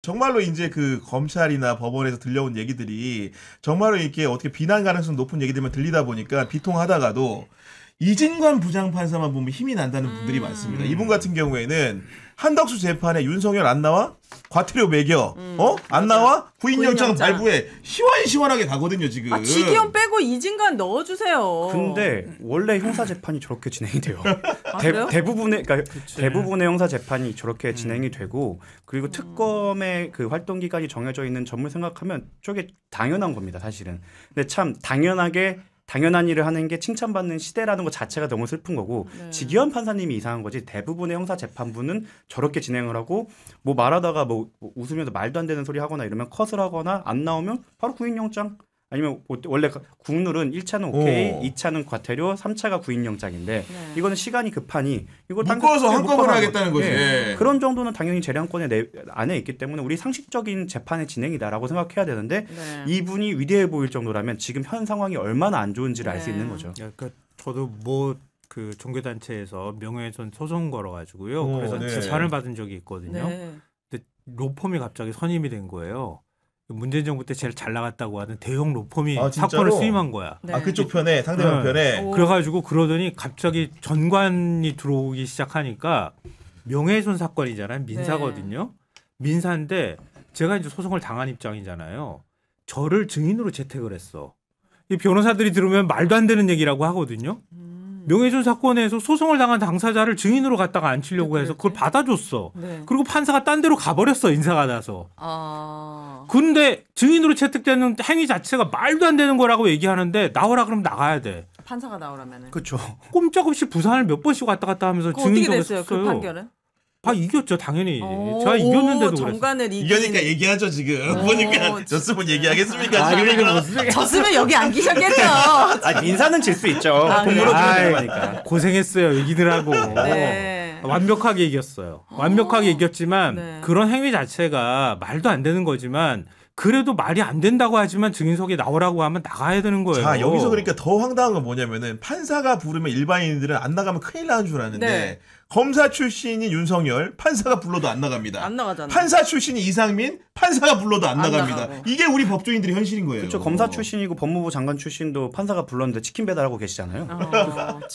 정말로 이제 그 검찰이나 법원에서 들려온 얘기들이 정말로 이렇게 어떻게 비난 가능성 높은 얘기들만 들리다 보니까 비통하다가도 이진관 부장판사만 보면 힘이 난다는 분들이 많습니다. 이분 같은 경우에는 한덕수 재판에 윤석열 안 나와? 과태료 매겨. 안 나와? 구인영장 발부해. 시원시원하게 가거든요, 지금. 아, 지기현 빼고 이진관 넣어주세요. 근데 원래 형사 재판이 저렇게 진행이 돼요. 그래요? 대부분의 형사 재판이 저렇게 진행이 되고, 그리고 특검의 그 활동 기간이 정해져 있는 점을 생각하면 저게 당연한 겁니다, 사실은. 근데 참 당연한 일을 하는 게 칭찬받는 시대라는 것 자체가 너무 슬픈 거고, 네. 지기현 판사님이 이상한 거지 대부분의 형사 재판부는 저렇게 진행을 하고, 뭐 말하다가 뭐 웃으면서 말도 안 되는 소리 하거나 이러면 컷을 하거나 안 나오면 바로 구인영장, 아니면 원래 국룰은 1차는 오케이, 2차는 과태료, 3차가 구인영장인데 네. 이거는 시간이 급하니 이걸 묶어서 한꺼번에 하겠다는 거지. 네. 그런 정도는 당연히 재량권의 안에 있기 때문에 우리 상식적인 재판의 진행이다라고 생각해야 되는데, 네. 이분이 위대해 보일 정도라면 지금 현 상황이 얼마나 안 좋은지를 알 수 네. 있는 거죠. 그러니까 저도 그 종교단체에서 명예훼손 소송 걸어가지고요. 그래서 네. 재판을 받은 적이 있거든요. 네. 근데 로펌이 갑자기 선임이 된 거예요. 문재인 정부 때 제일 잘 나갔다고 하는 대형 로펌이 아, 진짜로? 사건을 수임한 거야. 네. 아, 그쪽 편에, 상대방 편에. 오. 그래가지고 그러더니 갑자기 전관이 들어오기 시작하니까 명예훼손 사건이잖아요. 민사거든요. 민사인데 제가 이제 소송을 당한 입장이잖아요. 저를 증인으로 채택을 했어. 이 변호사들이 들으면 말도 안 되는 얘기라고 하거든요. 명예훼손 사건에서 소송을 당한 당사자를 증인으로 갖다가 앉히려고 해서 그걸 받아줬어. 네. 그리고 판사가 딴 데로 가버렸어. 인사가 나서. 아. 근데 증인으로 채택되는 행위 자체가 말도 안 되는 거라고 얘기하는데 나오라 그러면 나가야 돼. 판사가 나오라면은. 그렇죠. 꼼짝없이 부산을 몇 번씩 왔다 갔다 하면서 그거 어떻게 증인도 됐어요? 그 판결은? 다 이겼죠. 당연히. 오, 제가 이겼는데도 그랬어. 정관을 이겨니까 얘기하죠, 지금. 보니까 졌으면 얘기하겠습니까? 아, 그러니까 무슨 졌으면 여기 안 계셨겠죠. 아, 민사는 질 수 있죠. 아, 공무로 아이, 들어가니까. 고생했어요. 이기느라고. 네. 완벽하게 이겼어요. 완벽하게 이겼지만 네. 그런 행위 자체가 말도 안 되는 거지만, 그래도 말이 안 된다고 하지만 증인석에 나오라고 하면 나가야 되는 거예요. 자, 여기서 그러니까 더 황당한 건 뭐냐면은 판사가 부르면 일반인들은 안 나가면 큰일 나는 줄 아는데 네. 검사 출신인 윤석열 판사가 불러도 안 나갑니다. 안 나가잖아. 판사 출신인 이상민 판사가 불러도 안 안 나갑니다. 나가고. 이게 우리 법조인들의 현실인 거예요. 그렇죠. 검사 출신이고 법무부 장관 출신도 판사가 불렀는데 치킨 배달하고 계시잖아요.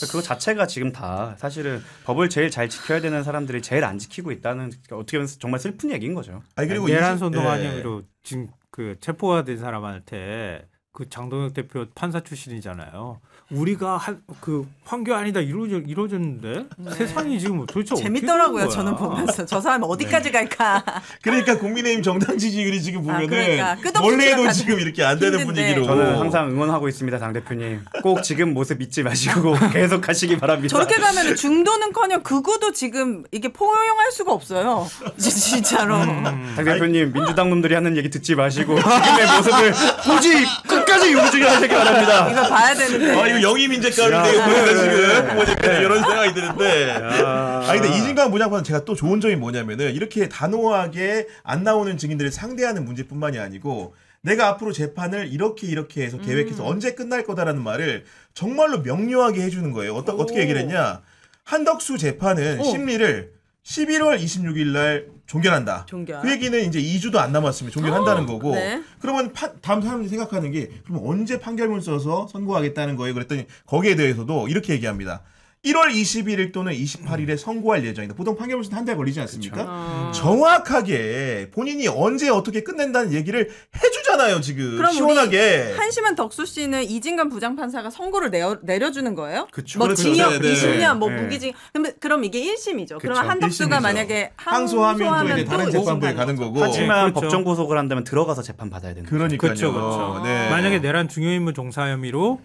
그거 자체가 지금 다 사실은 법을 제일 잘 지켜야 되는 사람들이 제일 안 지키고 있다는, 어떻게 보면 정말 슬픈 얘기인 거죠. 아니, 그리고 내란 이- 선동한 예. 혐의로 지금 그 체포가 된 사람한테 그 장동혁 대표 판사 출신이잖아요. 우리가 그 판결 아니다 이러졌는데 세상이 지금 도대체 재밌더라고요. 어떻게 되는 저는 거야? 보면서 저 사람 어디까지 갈까. 그러니까 국민의힘 정당 지지율이 지금 보면은 그러니까 끝없이 원래도 추락하는- 지금 이렇게 안 되는 힘든데. 분위기로. 저는 항상 응원하고 있습니다, 당 대표님. 꼭 지금 모습 잊지 마시고 계속 하시기 바랍니다. 저렇게 가면 중도는커녕 극우도 지금 이게 포용할 수가 없어요. 진짜로. 당 대표님, 민주당 놈들이 하는 얘기 듣지 마시고 지금의 모습을 굳이 끝까지 유지하시기 바랍니다. 이거 봐야 되는데. 아, 이거 영희민족 가운데 보니까 지금 보니까 이런 생각이 드는데. 아니, 근데 이진관 부장판은 제가 또 좋은 점이 뭐냐면은 이렇게 단호하게 안 나오는 증인들을 상대하는 문제뿐만이 아니고 내가 앞으로 재판을 이렇게 해서 계획해서 언제 끝날 거다라는 말을 정말로 명료하게 해주는 거예요. 어떻게 얘기를 했냐. 한덕수 재판은 심리를 11월 26일 날 종결한다. 종결. 그 얘기는 이제 2주도 안 남았으면 종결한다는 거고. 네. 그러면 다음 사람들이 생각하는 게 그럼 언제 판결문 써서 선고하겠다는 거예요. 그랬더니 거기에 대해서도 이렇게 얘기합니다. 1월 21일 또는 28일에 선고할 예정이다. 보통 판결문 쓰는 한 달 걸리지 않습니까? 정확하게 본인이 언제 어떻게 끝낸다는 얘기를 해주잖아요. 지금 그럼 시원하게. 우리 한심한 덕수 씨는 이진관 부장판사가 선고를 내려주는 거예요? 그쵸. 뭐 그렇죠. 징역 네, 네. 20년, 뭐 네. 무기징. 그럼 이게 1심이죠. 그쵸. 그러면 한덕수가 1심이죠. 만약에 항소하면 또 이제 다른 재판부에 가는 거고. 하지만 그렇죠. 법정 구속을 한다면 들어가서 재판 받아야 되는 거죠. 그러니까요. 그렇죠. 네. 만약에 내란 중요인물 종사 혐의로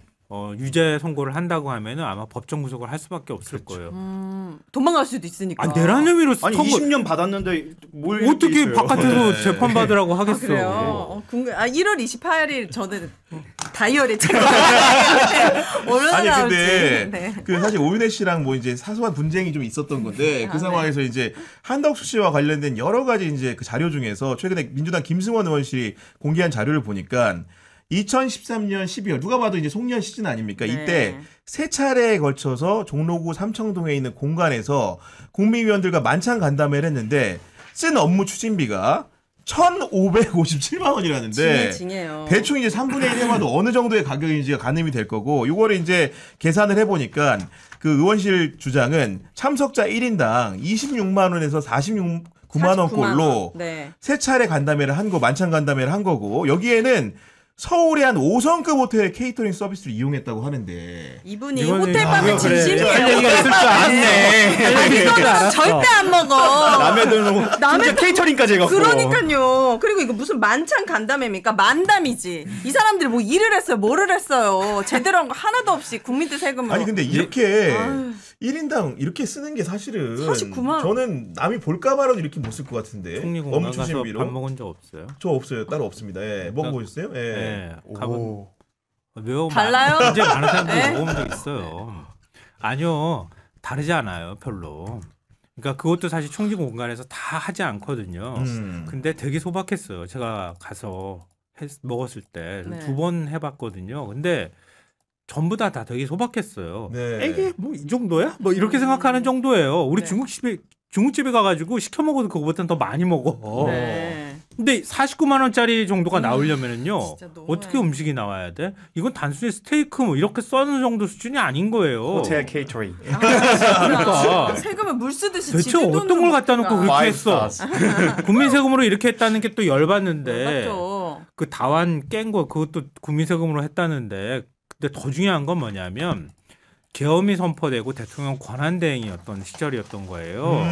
유죄 선고를 한다고 하면은 아마 법정 구속을 할 수밖에 없을 거예요. 도망갈 수도 있으니까. 아, 내란 혐의로 아니 선고 20년 받았는데 뭘 어떻게 있어요? 바깥에서 재판 받으라고 하겠어? 그래요. 1월 28일 저는 다이어리 체크. 얼마나 아니 나올지. 근데 네. 그 사실 오윤혜 씨랑 뭐 이제 사소한 분쟁이 좀 있었던 건데 그 상황에서 이제 한덕수 씨와 관련된 여러 가지 이제 그 자료 중에서 최근에 민주당 김승원 의원실이 공개한 자료를 보니까 2013년 12월 누가 봐도 이제 송년 시즌 아닙니까? 네. 이때 세 차례에 걸쳐서 종로구 삼청동에 있는 공간에서 국민의원들과 만찬 간담회를 했는데 쓴 업무 추진비가 1,557만 원이라는데 징해요. 대충 이제 3분의 1 해봐도 어느 정도의 가격인지가 가늠이 될 거고 요거를 이제 계산을 해보니까 그 의원실 주장은 참석자 1인당 26만 원에서 49만 원꼴로 네. 세 차례 간담회를 한 거, 만찬 간담회를 한 거고 여기에는 서울의 한 5성급 호텔 케이터링 서비스를 이용했다고 하는데 이분이 이거는- 호텔밥에 진심이에요. 할 얘기가 있을 줄 알았네. 이거는 절대 안 먹어. 남의 돈 심지어 케이터링까지 해갖고. 그러니까요. 그리고 이거 무슨 만찬 간담회입니까? 만담이지. 이 사람들이 뭐 일을 했어요, 뭐를 했어요. 제대로 한 거 하나도 없이 국민들 세금으로. 아니 근데 이렇게 아유. 1인당 이렇게 쓰는 게 사실은 49만. 저는 남이 볼까봐라도 이렇게 못 쓸 것 같은데 총리 공간 멈추신 가서 밥 비로 먹은 적 없어요? 저 없어요 따로 없습니다. 예. 먹어보셨어요? 예. 네. 가본 매우 달라요? 굉장히 많은 사람들이 네? 먹어본 적 있어요. 아니요, 다르지 않아요, 별로. 그러니까 그것도 사실 총리 공간에서 다 하지 않거든요. 근데 되게 소박했어요. 제가 가서 먹었을 때 네. 2번 해봤거든요. 근데 전부 다 되게 소박했어요. 네. 이게 뭐 이 정도야? 뭐 이렇게 생각하는 정도예요. 우리 네. 중국집에 가가지고 시켜 먹어도 그거보다는 더 많이 먹어. 네. 근데 49만 원짜리 정도가 나오려면은요. 진짜 너무 어떻게 음식이 나와야 돼? 이건 단순히 스테이크 뭐 이렇게 써는 정도 수준이 아닌 거예요. 호텔 케이터링. 그러니까 세금을 물 쓰듯이 대체 지들 어떤 돈으로 걸 갖다 놓고 먹든가. 그렇게 했어? 국민 세금으로 이렇게 했다는 게 또 열받는데 맞죠. 그 다완 깬 거 그것도 국민 세금으로 했다는데 근데 더 중요한 건 뭐냐면 계엄이 선포되고 대통령 권한대행이었던 시절이었던 거예요.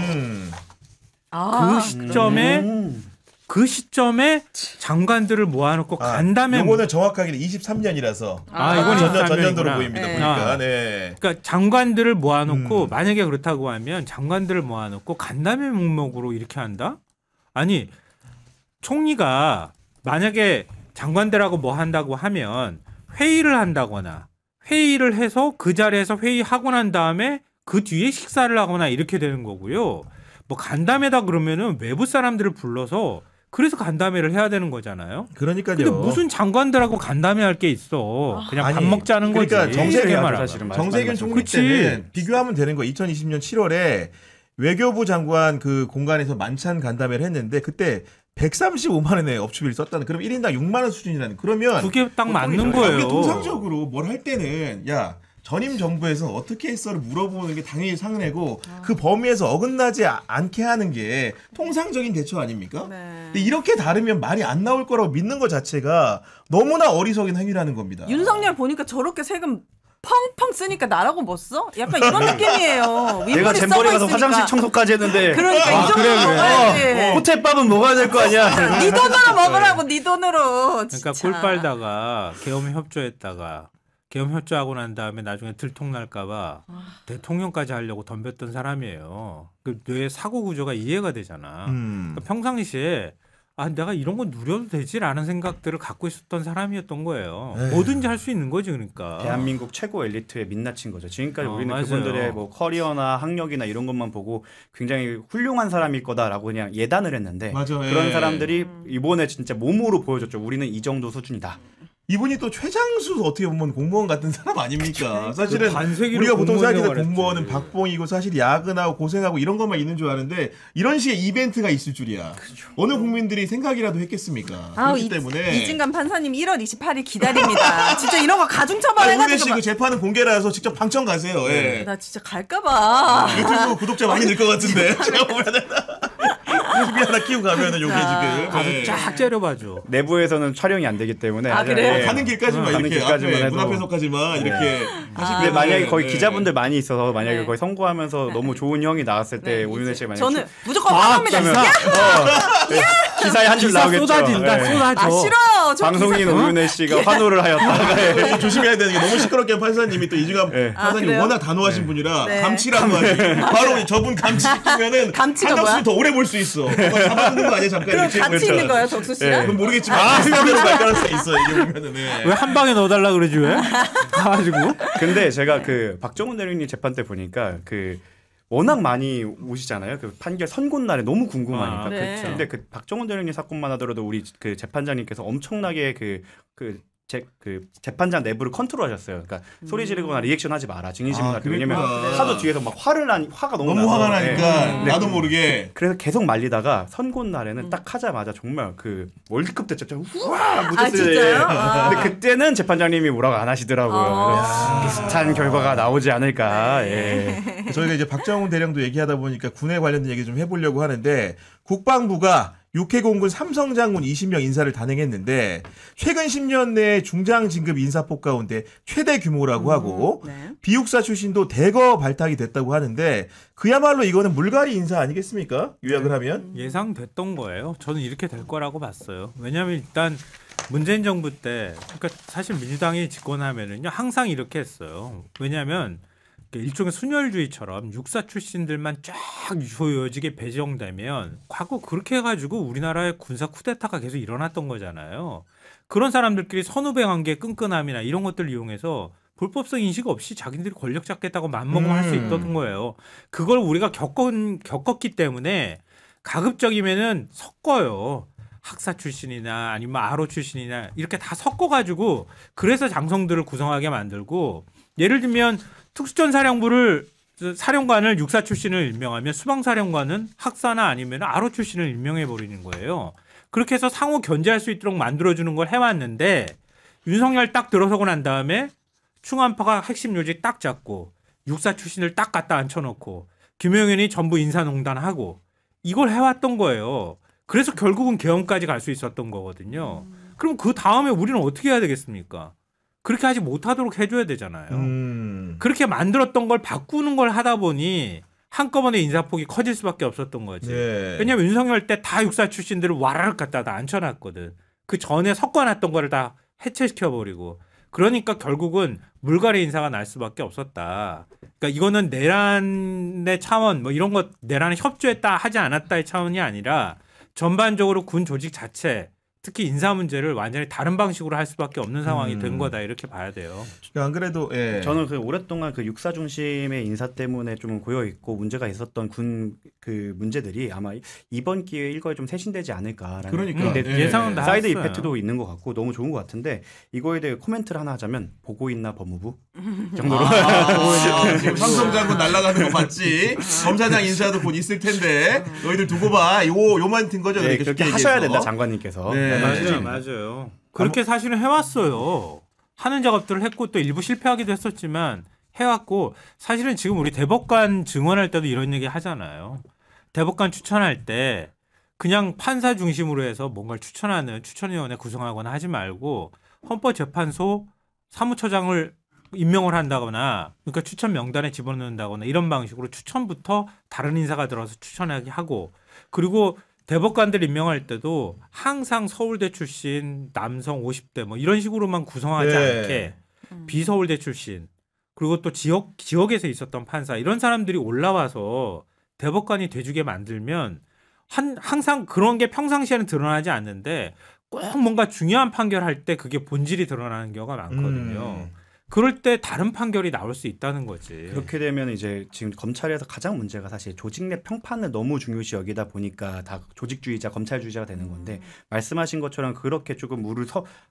아, 그 시점에 장관들을 모아놓고 간담회 이거는 정확하게 23년이라서 이건 전년도로 23년이구나. 보입니다. 네. 보니까. 네. 그러니까 장관들을 모아놓고 만약에 그렇다고 하면 장관들을 모아놓고 간담회 목록으로 이렇게 한다? 아니 총리가 만약에 장관들하고 뭐 한다고 하면 회의를 한다거나 회의를 해서 그 자리에서 회의하고 난 다음에 그 뒤에 식사를 하거나 이렇게 되는 거고요. 뭐 간담회다 그러면은 외부 사람들을 불러서 그래서 간담회를 해야 되는 거잖아요. 그러니까요. 근데 무슨 장관들하고 간담회 할 게 있어. 그냥 밥 아니, 먹자는 거지. 그러니까 정세균 말하면. 사실은 정세균 총리 그치. 때는 비교하면 되는 거. 2020년 7월에 외교부 장관 그 공간에서 만찬 간담회를 했는데 그때 135만 원의 업추비를 썼다는. 그럼 1인당 6만 원 수준이라는. 그러면 그게 딱 맞는 우리 거예요. 통상적으로 뭘 할 때는 야 전임 정부에서 어떻게 했어를 물어보는 게 당연히 상례고 그 범위에서 어긋나지 않게 하는 게 통상적인 대처 아닙니까? 네. 근데 이렇게 다르면 말이 안 나올 거라고 믿는 것 자체가 너무나 어리석인 행위라는 겁니다. 윤석열 보니까 저렇게 세금 펑펑 쓰니까 나라고 뭐 써? 약간 이런 느낌이에요. 내가 윗물이 잼버리 가서 썩어 있으니까. 화장실 청소까지 했는데 그러니까 이 정도 먹어야지. 호텔밥은 먹어야 될 거 아니야. 네 돈으로 먹으라고 네 돈으로. 그러니까 진짜. 꿀 빨다가 계엄 협조했다가 계엄 협조하고 난 다음에 나중에 들통날까봐 대통령까지 하려고 덤볐던 사람이에요. 그 뇌 사고 구조가 이해가 되잖아. 그러니까 평상시에 내가 이런 거 누려도 되지라는 생각들을 갖고 있었던 사람이었던 거예요. 에휴. 뭐든지 할 수 있는 거지 그러니까. 대한민국 최고 엘리트에 민낯인 거죠. 지금까지 우리는 맞아요. 그분들의 뭐 커리어나 학력이나 이런 것만 보고 굉장히 훌륭한 사람일 거다라고 그냥 예단을 했는데 맞아, 예. 그런 사람들이 이번에 진짜 몸으로 보여줬죠. 우리는 이 정도 수준이다. 이분이 또 최장수 어떻게 보면 공무원 같은 사람 아닙니까? 사실은 반세기로 우리가 보통 공무원 생각했던 생활을 공무원은 했지. 박봉이고 사실 야근하고 고생하고 이런 것만 있는 줄 아는데 이런 식의 이벤트가 있을 줄이야. 어느 국민들이 생각이라도 했겠습니까? 그렇기 때문에 이진관 판사님 1월 28일 기다립니다. 진짜 이런 거 가중 처벌해가지고. 오늘 씨그 재판은 공개라서 직접 방청 가세요. 예. 나 진짜 갈까봐. 유튜브 구독자 많이 늘 것 같은데 제가 보면은 유튜브 하나 키우고 가면은 요게 지금 가서 예. 쫙 째려봐줘. 내부에서는 촬영이 안 되기 때문에 그래요? 예. 가는 길까지만 가는 이렇게 길까지만 앞에 해도. 문 앞에서까지만 이렇게 근데 만약에 거기 예. 기자분들 많이 있어서 만약에 네. 거기 선고하면서 너무 좋은 형이 나왔을 때 오윤혜 씨가 만약에 저는 무조건 화납니다. 그러면 기사에 한 줄 기사 나오겠죠. 쏟아진다. 예. 쏟아져. 아 싫어요. 저 방송인 기사- 오윤혜 씨가 환호를 하였다. 또 조심해야 되는 게 너무 시끄럽게 판사님이 또 이지감 네. 판사님 그래요? 워낙 단호하신 분이라 네. 감치라고 하지. 바로 저분 감치시키면은 감치가 한덕수 뭐야? 더 오래 볼 수 있어. 잡아두는 거 아니야 잠깐 그럼 이렇게. 같이 있는 거예요, 덕수 씨랑? 그건 모르겠지만 비슷하게 갈 가능성이 있어 이게 보면은. 네. 왜 한 방에 넣어달라 그러지 왜? 가가지고. 근데 제가 그 박정훈 대령님 재판 때 보니까 그 워낙 많이 오시잖아요. 그 판결 선고 날에 너무 궁금하니까. 아, 네. 근데 그 박정훈 대령님 사건만 하더라도 우리 그 재판장님께서 엄청나게 그 그 재판장 내부를 컨트롤하셨어요. 그러니까 소리 지르거나 리액션하지 마라, 증인신문 할 때. 왜냐면 그랬구나. 하도 뒤에서 막 화가 너무 너무 화가 나서. 나니까 네. 나도 모르게. 그래서 계속 말리다가 선고 날에는 딱 하자마자 정말 그 월드컵 때 진짜 우와 묻었어요. 진짜요? 아. 근데 그때는 재판장님이 뭐라고 안 하시더라고요. 그래서 비슷한 결과가 나오지 않을까. 예. 저희가 이제 박정훈 대령도 얘기하다 보니까 군에 관련된 얘기 좀 해보려고 하는데 국방부가 육해공군 삼성장군 20명 인사를 단행했는데 최근 10년 내 중장 진급 인사폭 가운데 최대 규모라고 하고 네. 비육사 출신도 대거 발탁이 됐다고 하는데 그야말로 이거는 물갈이 인사 아니겠습니까? 요약을 하면. 예상됐던 거예요. 저는 이렇게 될 거라고 봤어요. 왜냐하면 일단 문재인 정부 때, 그러니까 사실 민주당이 집권하면은요 항상 이렇게 했어요. 왜냐하면 일종의 순혈주의처럼 육사 출신들만 쫙 요직에 배정되면 과거 그렇게 해가지고 우리나라의 군사 쿠데타가 계속 일어났던 거잖아요. 그런 사람들끼리 선후배 관계 끈끈함이나 이런 것들을 이용해서 불법성 인식 없이 자기들이 권력 잡겠다고 맘먹으면 할 수 있던 거예요. 그걸 우리가 겪었기 때문에 가급적이면은 섞어요. 학사 출신이나 아니면 아로 출신이나 이렇게 다 섞어가지고 그래서 장성들을 구성하게 만들고 예를 들면 특수전사령부를 사령관을 육사 출신을 임명하면 수방사령관은 학사나 아니면 아로 출신을 임명해 버리는 거예요. 그렇게 해서 상호 견제할 수 있도록 만들어주는 걸 해왔는데 윤석열 딱 들어서고 난 다음에 충안파가 핵심 요직 딱 잡고 육사 출신을 딱 갖다 앉혀놓고 김용현이 전부 인사농단하고 이걸 해왔던 거예요. 그래서 결국은 계엄까지 갈 수 있었던 거거든요. 그럼 그 다음에 우리는 어떻게 해야 되겠습니까? 그렇게 하지 못하도록 해줘야 되잖아요. 그렇게 만들었던 걸 바꾸는 걸 하다 보니 한꺼번에 인사폭이 커질 수밖에 없었던 거지. 네. 왜냐하면 윤석열 때 다 육사 출신들을 와라락 갖다 다 앉혀놨거든. 그 전에 섞어놨던 거를 다 해체시켜버리고. 그러니까 결국은 물갈이 인사가 날 수밖에 없었다. 그러니까 이거는 내란의 차원 뭐 이런 것 내란에 협조했다 하지 않았다의 차원이 아니라 전반적으로 군 조직 자체 특히 인사 문제를 완전히 다른 방식으로 할 수밖에 없는 상황이 된 거다 이렇게 봐야 돼요. 안 그래도 예. 저는 그 오랫동안 그 육사 중심의 인사 때문에 좀 고여 있고 문제가 있었던 군 그 문제들이 아마 이번 기회에 일거에 좀 세신되지 않을까라는 그러니까. 근데 예상은 다 사이드 했어요. 이펙트도 있는 것 같고 너무 좋은 것 같은데 이거에 대해 코멘트를 하나 하자면 보고 있나 법무부 정도로 지금 삼성장군 날아가는 거 봤지? 검사장 인사도 곧 있을 텐데 너희들 두고 봐. 요만 든 거죠. 네, 이렇게 그렇게 쉽게 하셔야 얘기해서. 된다 장관님께서. 네. 맞아요, 맞아요. 그렇게 사실은 해왔어요. 하는 작업들을 했고 또 일부 실패하기도 했었지만 해왔고 사실은 지금 우리 대법관 증언할 때도 이런 얘기 하잖아요. 대법관 추천할 때 그냥 판사 중심으로 해서 뭔가를 추천하는 추천위원회 구성하거나 하지 말고 헌법재판소 사무처장을 임명을 한다거나 그러니까 추천 명단에 집어넣는다거나 이런 방식으로 추천부터 다른 인사가 들어서 추천하게 하고 그리고 대법관들 임명할 때도 항상 서울대 출신 남성 50대 뭐 이런 식으로만 구성하지 네. 않게 비서울대 출신 그리고 또 지역에서 있었던 판사 이런 사람들이 올라와서 대법관이 돼주게 만들면 항상 그런 게 평상시에는 드러나지 않는데 꼭 뭔가 중요한 판결할 때 그게 본질이 드러나는 경우가 많거든요. 그럴 때 다른 판결이 나올 수 있다는 거지. 그렇게 되면 이제 지금 검찰에서 가장 문제가 사실 조직 내 평판을 너무 중요시 여기다 보니까 다 조직주의자, 검찰주의자가 되는 건데 말씀하신 것처럼 그렇게 조금 물을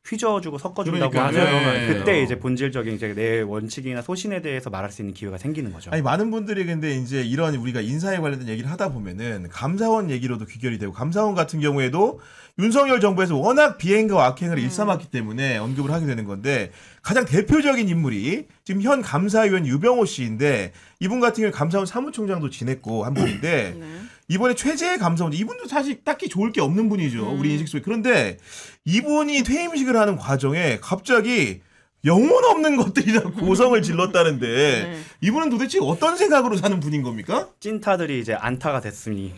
휘저어주고 섞어준다고 그러니까요. 하면 네. 그때 이제 본질적인 이제 내 원칙이나 소신에 대해서 말할 수 있는 기회가 생기는 거죠. 아니 많은 분들이 근데 이제 이런 우리가 인사에 관련된 얘기를 하다 보면은 감사원 얘기로도 귀결이 되고 감사원 같은 경우에도 윤석열 정부에서 워낙 비행과 악행을 일삼았기 때문에 언급을 하게 되는 건데 가장 대표적인 인물이 지금 현 감사위원 유병호 씨인데 이분 같은 경우는 감사원 사무총장도 지냈고 한 분인데 네. 이번에 최재 감사원 이분도 사실 딱히 좋을 게 없는 분이죠. 우리 인식 속에. 그런데 이분이 퇴임식을 하는 과정에 갑자기 영혼 없는 것들이 다 고성을 질렀다는데 네. 이분은 도대체 어떤 생각으로 사는 분인 겁니까? 찐타들이 이제 안타가 됐으니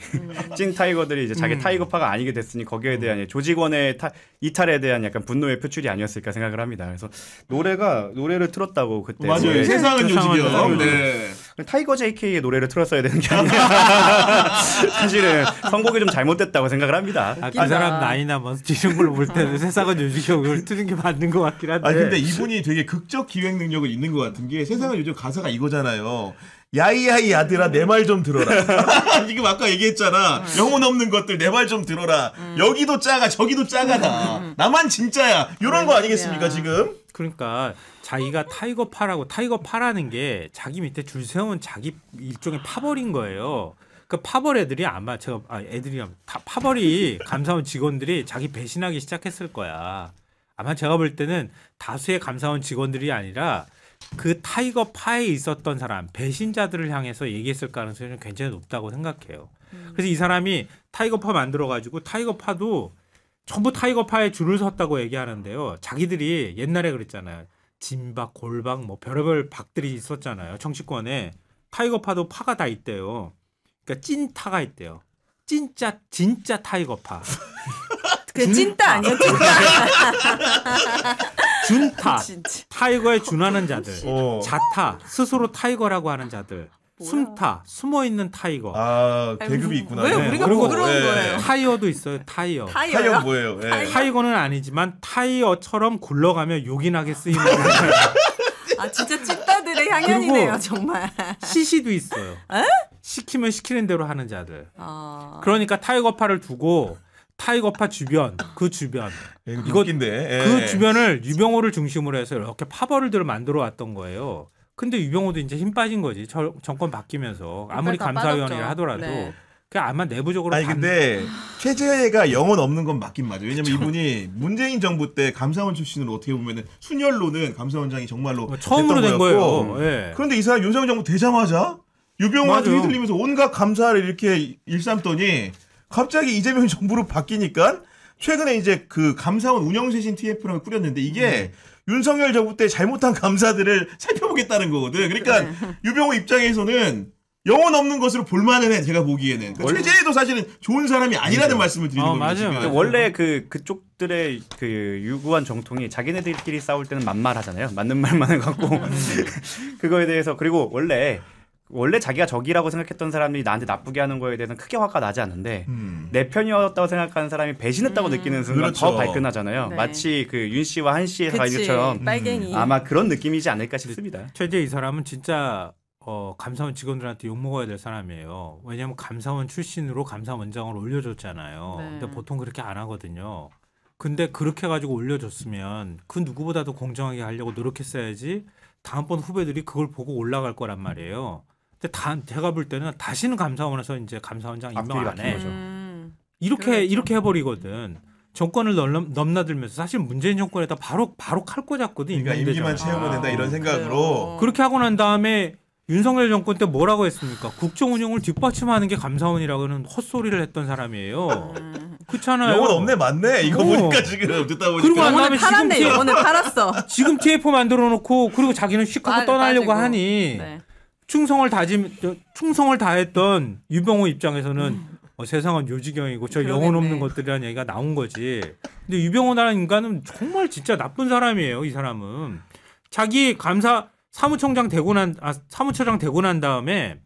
찐타이거들이 이제 자기 타이거파가 아니게 됐으니 거기에 대한 조직원의 이탈에 대한 약간 분노의 표출이 아니었을까 생각을 합니다. 그래서 노래를 틀었다고 그때 맞아요. 노래- 세상은 요직이요. 세상은 네. 타이거 JK의 노래를 틀었어야 되는 게 아니라 사실은 선곡이 좀 잘못됐다고 생각을 합니다. 그 사람 나이나 뭐 이런 걸로 볼 때는 세상은 요즘 그걸 뜨는 게 맞는 것 같긴 한데. 아 근데 이분이 되게 극적 기획 능력을 있는 것 같은 게 세상은 요즘 가사가 이거잖아요. 야이야이 아들아 내 말 좀 들어라. 지금 아까 얘기했잖아. 영혼 없는 것들 내 말 좀 들어라. 여기도 짜가 저기도 짜가다. 나만 진짜야. 이런 거 아니겠습니까 지금? 그러니까 자기가 타이거파라는 게 자기 밑에 줄 세운 자기 일종의 파벌인 거예요. 그 파벌 애들이 아마 파벌이 감사원 직원들이 자기 배신하기 시작했을 거야. 아마 제가 볼 때는 다수의 감사원 직원들이 아니라 그 타이거파에 있었던 사람, 배신자들을 향해서 얘기했을 가능성이 굉장히 높다고 생각해요. 그래서 이 사람이 타이거파 만들어가지고 타이거파도 전부 타이거파에 줄을 섰다고 얘기하는데요. 자기들이 옛날에 그랬잖아요. 진박, 골박, 뭐 별의별 박들이 있었잖아요. 정치권에. 타이거파도 파가 다 있대요. 그러니까 찐타가 있대요. 진짜 타이거파. 그 찐따 아니야? 준타. 진짜. 타이거에 준하는 자들. 자타. 스스로 타이거라고 하는 자들. 뭐야? 숨타. 숨어있는 타이거. 아 계급이 있구나. 왜 네. 우리가 그리고 부끄러운 거예요? 타이어도 있어요. 타이어. 타이어 뭐예요? 예. 타이거는 아니지만 타이어처럼 굴러가며 요긴하게 쓰이는 아 진짜 찐따들의 향연이네요 그리고 정말. 시시도 있어요. 시키면 시키는 대로 하는 자들. 아. 그러니까 타이거파를 두고 타이거파 주변, 그 주변, 이거 웃긴데. 그 주변을 유병호를 중심으로 해서 이렇게 파벌들을 만들어 왔던 거예요. 근데 유병호도 이제 힘 빠진 거지. 정권 바뀌면서 아무리 다 감사위원이라 빠졌죠. 하더라도 네. 그 아마 내부적으로 아니 근데 최재해가 영혼 없는 건 맞긴 맞아요. 왜냐면 이분이 문재인 정부 때 감사원 출신으로 어떻게 보면은 순혈로는 감사원장이 정말로 처음으로 됐던 된 거였고. 거예요. 예. 그런데 이 사람 윤석열 정부 되자마자 유병호한테 맞아요. 휘둘리면서 온갖 감사를 이렇게 일삼더니 갑자기 이재명 정부로 바뀌니까 최근에 이제 그 감사원 운영쇄신 TF를 꾸렸는데 이게 윤석열 정부 때 잘못한 감사들을 살펴보겠다는 거거든. 그러니까 유병호 입장에서는 영혼 없는 것으로 볼만은 해. 제가 보기에는. 그러니까 최재해도 사실은 좋은 사람이 아니라는 말씀을 드리는 겁니다. 맞아요. 지금. 맞아요. 원래 그쪽들의 그 유구한 정통이 자기네들끼리 싸울 때는 만말하잖아요. 맞는 말만 해갖고 그거에 대해서 그리고 원래 자기가 적이라고 생각했던 사람이 나한테 나쁘게 하는 거에 대해서는 크게 화가 나지 않는데 내 편이었다고 생각하는 사람이 배신했다고 느끼는 순간 그렇죠. 더 발끈하잖아요. 네. 마치 그 윤 씨와 한 씨의 그치. 사이처럼 빨갱이. 아마 그런 느낌이지 않을까 싶습니다. 최재 이 사람은 진짜 감사원 직원들한테 욕먹어야 될 사람이에요. 왜냐하면 감사원 출신으로 감사원장을 올려줬잖아요. 네. 근데 보통 그렇게 안 하거든요. 근데 그렇게 해가지고 올려줬으면 그 누구보다도 공정하게 하려고 노력했어야지 다음번 후배들이 그걸 보고 올라갈 거란 말이에요. 근데 제가 볼 때는 다시는 감사원에서 이제 감사원장 임명 앞뒤가 안 바뀐 해. 거죠. 이렇게 해버리거든. 정권을 넘나들면서 사실 문재인 정권에다 바로 칼 꽂았거든. 그러니까 임기만 채우면 된다 이런 생각으로. 그렇게 하고 난 다음에 윤석열 정권 때 뭐라고 했습니까? 국정 운영을 뒷받침하는 게 감사원이라고는 헛소리를 했던 사람이에요. 그렇잖아요. 영혼 없네 맞네. 이거 보니까 지금 듣다 보니까. 그리고 안 오늘 다음에 팔았네. 오늘 팔았어. 지금 TF 만들어 놓고 그리고 자기는 휙 하고 떠나려고 빠지고. 하니 네. 충성을 다했던 유병호 입장에서는 세상은 요지경이고 저 영혼 그러겠네. 없는 것들이라는 얘기가 나온 거지. 근데 유병호라는 인간은 정말 진짜 나쁜 사람이에요. 이 사람은 자기 사무처장 되고 난 다음에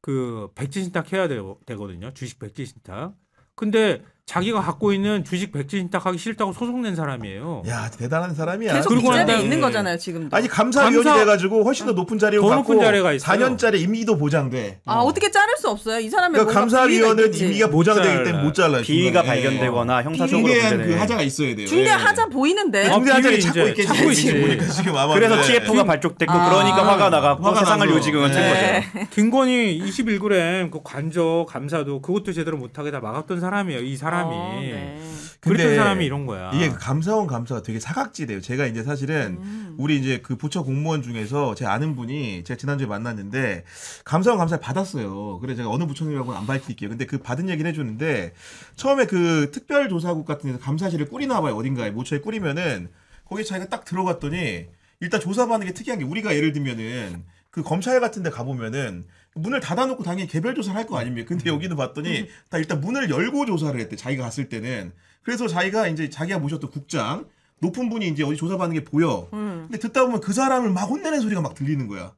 그 백지 신탁 해야 되거든요. 주식 백지 신탁. 근데 자기가 갖고 있는 주식 백지 신탁하기 싫다고 소송 낸 사람이에요. 야 대단한 사람이야. 계속 그리고 이 자리에 난 있는 거잖아요 지금도. 아니 감사위원이 돼가지고 훨씬 더 높은 자리로 더 갔고 높은 자리가 있어요. 4년짜리 임기도 보장돼. 아 어떻게 자를 수 없어요? 이 사람의 그러니까 뭔가 감사위원은 비위가 있겠지. 임기가 보장되기 못 때문에 못 잘라요. 비위가 중간에. 발견되거나 형사적으로 중대한 문제되는 그 하자가 있어야 돼요. 중대 예. 하자 보이는데. 중대한 자리 비위 찾고 이제 있겠지. 찾고 있지. 보니까 지금 아마 그래서 네. TF가 발족됐고 아. 그러니까 화가 나갖고 화가 세상을 나서. 요지경은 친 네. 거죠. 김건희 21g 그 관저 감사도 그것도 제대로 못하게 다 막았던 사람이에요. 이 사람이. 네. 그랬던 근데 사람이 이런 거야. 이게 감사원 감사가 되게 사각지대요. 제가 이제 사실은 우리 이제 그 부처 공무원 중에서 제 아는 분이 제가 지난주에 만났는데 감사원 감사를 받았어요. 그래 제가 어느 부처님이라고는 안 밝힐게요. 근데 그 받은 얘기를 해주는데 처음에 그 특별조사국 같은 데서 감사실을 꾸리나 봐요. 어딘가에 모처에 꾸리면은 거기 자기가 딱 들어갔더니 일단 조사받는 게 특이한 게 우리가 예를 들면은 그 검찰 같은 데 가보면은 문을 닫아놓고 당연히 개별 조사를 할 거 아닙니까? 근데 여기는 봤더니 다 일단 문을 열고 조사를 했대. 자기가 갔을 때는. 그래서 자기가 이제 자기가 모셨던 국장 높은 분이 이제 어디 조사받는 게 보여. 근데 듣다 보면 그 사람을 막 혼내는 소리가 막 들리는 거야.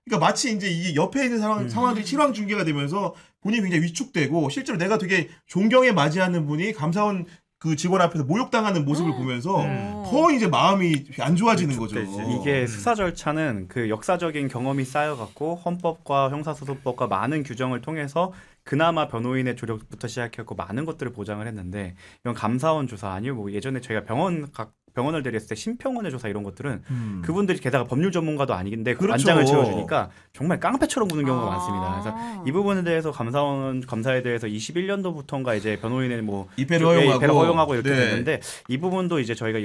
그러니까 마치 이제 이게 옆에 있는 상황들이 실황 중계가 되면서 본인이 굉장히 위축되고 실제로 내가 되게 존경에 맞이하는 분이 감사원 그 직원 앞에서 모욕당하는 모습을 보면서 음. 더 이제 마음이 안 좋아지는 거죠. 위축되지. 이게 수사 절차는 그 역사적인 경험이 쌓여갖고 헌법과 형사소송법과 많은 규정을 통해서 그나마 변호인의 조력부터 시작했고 많은 것들을 보장을 했는데 이런 감사원 조사 아니면 뭐 예전에 저희가 병원을 대리했을 때 심평원의 조사 이런 것들은 그분들이 게다가 법률 전문가도 아닌데 그 그렇죠. 완장을 채워주니까 정말 깡패처럼 구는 경우가 많습니다. 그래서 이 부분에 대해서 감사에 대해서 21년도부터인가 이제 변호인의 뭐 입회를 허용하고 이렇게 네. 됐는데 이 부분도 이제 저희가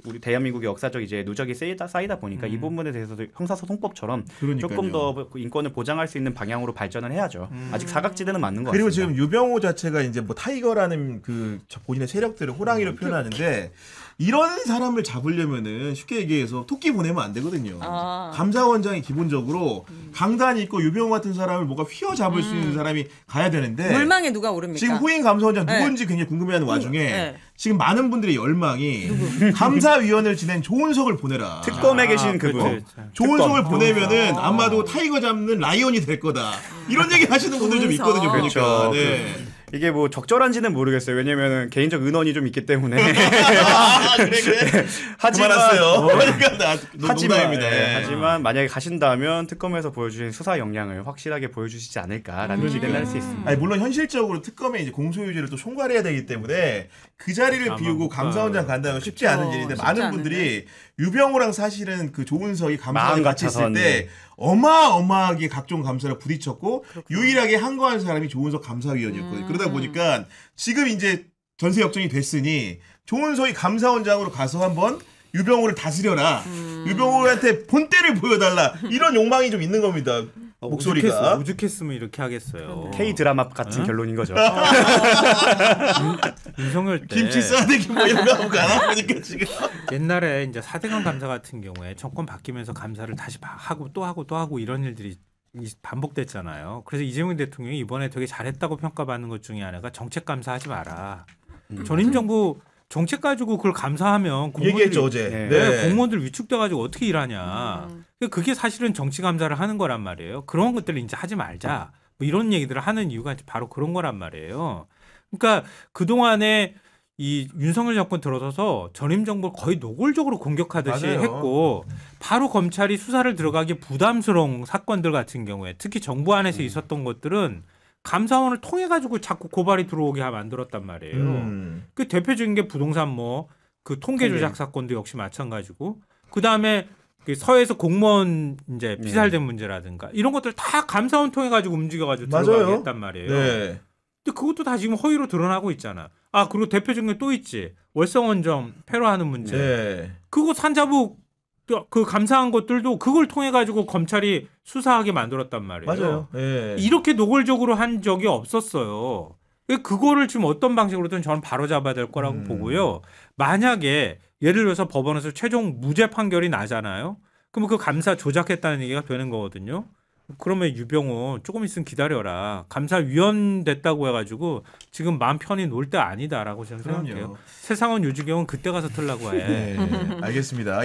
우리 대한민국의 역사적 이제 누적이 쌓이다 보니까 이 부분에 대해서도 형사소송법처럼 그러니까요. 조금 더 인권을 보장할 수 있는 방향으로 발전을 해야죠. 아직 사각지대는 맞는 것 그리고 같습니다. 지금 유병호 자체가 이제 뭐 타이거라는 그 본인의 세력들을 호랑이로 표현하는데 이런 사람을 잡으려면은 쉽게 얘기해서 토끼 보내면 안 되거든요. 감사원장이 기본적으로 강단이 있고 유병호 같은 사람을 뭔가 휘어잡을 수 있는 사람이 가야 되는데 물망에 누가 오릅니까? 지금 후임 감사원장 네. 누군지 굉장히 궁금해하는 와중에 네. 지금 많은 분들의 열망이 감사위원을 지낸 조은석을 보내라. 특검에 계신 그분. 그렇죠. 조은석을 특검. 보내면은 아마도 타이거 잡는 라이온이 될 거다. 이런 얘기 하시는 분들 좀 있거든요. 보니까. 그렇죠. 네. 이게 뭐 적절한지는 모르겠어요. 왜냐면은 개인적 은원이 좀 있기 때문에. 그래. 하지만 그만하세요. 그러니까 하지만, 농담입니다. 예. 하지만 만약에 가신다면 특검에서 보여주신 수사 역량을 확실하게 보여주시지 않을까라는 기대를 할 수 있습니다. 아니, 물론 현실적으로 특검에 이제 공소유지를 또 총괄해야 되기 때문에 그 자리를 아마 비우고 못 감사원장 가요. 간다면 쉽지 않은 일인데 쉽지 많은 않은데. 분들이 유병호랑 사실은 그 조은석이 감사원 마음 같이 있을 같아서는. 때 어마어마하게 각종 감사를 부딪혔고 유일하게 항거한 사람이 조은석 감사위원이었거든요. 그러다 보니까 지금 이제 전세 역전이 됐으니 조은석이 감사원장으로 가서 한번 유병호를 다스려라. 유병호한테 본때를 보여달라. 이런 욕망이 좀 있는 겁니다. 목소리가. 오죽했으면 이렇게 하겠어요. K 드라마 같은 결론인 거죠. 윤석열 때 김치 싸대기 뭐 이런 거 하고 가나 보니까 지금. 옛날에 이제 4대강 감사 같은 경우에 정권 바뀌면서 감사를 다시 하고 또 하고 또 하고 이런 일들이 반복됐잖아요. 그래서 이재명 대통령이 이번에 되게 잘했다고 평가받는 것 중에 하나가 정책 감사하지 마라. 전임 정부 정책 가지고 그걸 감사하면 얘기했죠 어제. 네. 네, 공무원들 위축돼가지고 어떻게 일하냐. 그게 사실은 정치 감사를 하는 거란 말이에요. 그런 것들을 이제 하지 말자. 뭐 이런 얘기들을 하는 이유가 바로 그런 거란 말이에요. 그러니까 그동안에 이 윤석열 정권 들어서서 전임 정부를 거의 노골적으로 공격하듯이 맞아요. 했고 바로 검찰이 수사를 들어가기 부담스러운 사건들 같은 경우에 특히 정부 안에서 있었던 것들은 감사원을 통해 가지고 자꾸 고발이 들어오게 만들었단 말이에요. 그 대표적인 게 부동산 뭐 그 통계 조작 사건도 역시 마찬가지고 그 다음에 서해에서 공무원 이제 피살된 문제라든가 이런 것들 다 감사원 통해 가지고 움직여가지고 들어가게 맞아요. 했단 말이에요. 네. 근데 그것도 다 지금 허위로 드러나고 있잖아. 아 그리고 대표적인 게 또 있지. 월성원점 폐로하는 문제. 네. 그거 산자부 그 감사한 것들도 그걸 통해 가지고 검찰이 수사하게 만들었단 말이에요. 맞아요. 네. 이렇게 노골적으로 한 적이 없었어요. 그거를 지금 어떤 방식으로든 저는 바로 잡아야 될 거라고 보고요. 만약에 예를 들어서 법원에서 최종 무죄 판결이 나잖아요. 그러면 그 감사 조작했다는 얘기가 되는 거거든요. 그러면 유병호 조금 있으면 기다려라. 감사위원 됐다고 해가지고 지금 마음 편히 놀 때 아니다라고 저는 생각해요. 그럼요. 세상은 유지경은 그때 가서 틀라고 해. 네. 알겠습니다.